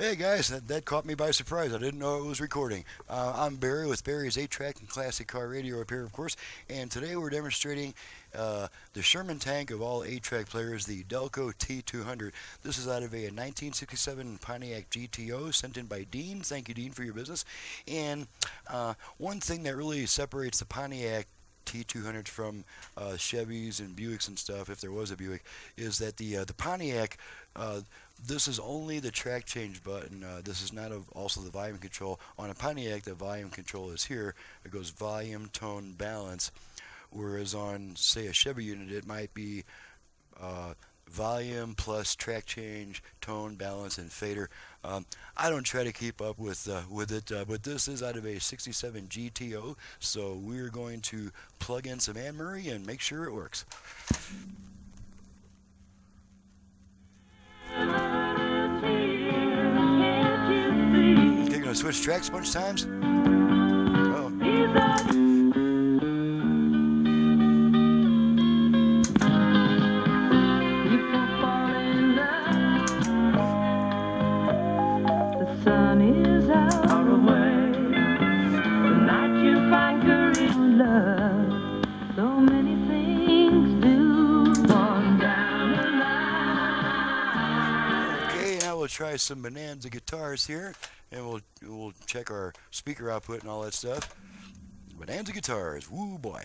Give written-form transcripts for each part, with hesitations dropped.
Hey guys, that caught me by surprise. I didn't know it was recording. I'm Barry with Barry's 8-track and classic car radio repair, of course, and today we're demonstrating the Sherman tank of all 8-track players, the Delco T200. This is out of a 1967 Pontiac GTO sent in by Dean. Thank you, Dean, for your business. And one thing that really separates the Pontiac T200s from Chevys and Buicks and stuff, if there was a Buick, is that the Pontiac, this is only the track change button. This is not also the volume control. On a Pontiac, the volume control is here. It goes volume, tone, balance. Whereas on, say, a Chevy unit, it might be volume plus track change, tone, balance, and fader. I don't try to keep up with it, but this is out of a 67 GTO, so we're going to plug in some Anne Murray and make sure it works. Okay, gonna switch tracks a bunch of times. Oh. We'll try some Bonanza guitars here, and we'll check our speaker output and all that stuff. Bonanza guitars, woo boy.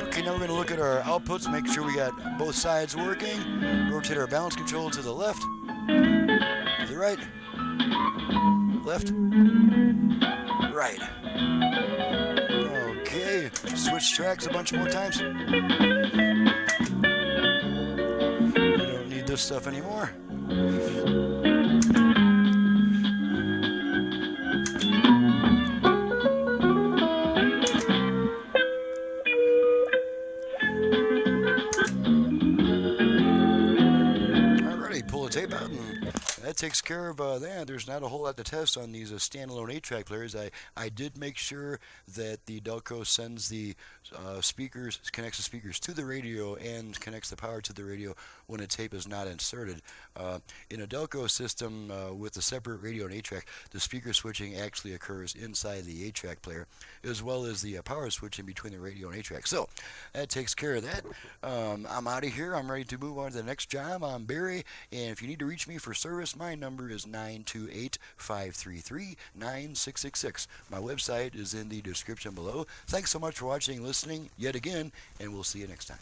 Okay, now we're going to look at our outputs, make sure we got both sides working. Rotate our balance control to the left, to the right, left, right. Okay, switch tracks a bunch more times. This stuff anymore. Alrighty, pull the tape out, and that takes care of that. There's not a whole lot to test on these standalone 8-track players. I did make sure that the Delco sends the speakers, connects the speakers to the radio and connects the power to the radio when a tape is not inserted. In a Delco system with a separate radio and 8-track, the speaker switching actually occurs inside the 8-track player, as well as the power switching between the radio and 8-track. So that takes care of that. I'm out of here. I'm ready to move on to the next job. I'm Barry, and if you need to reach me for service, my number is 928-533-9666. My website is in the description below. Thanks so much for watching and listening yet again, and we'll see you next time.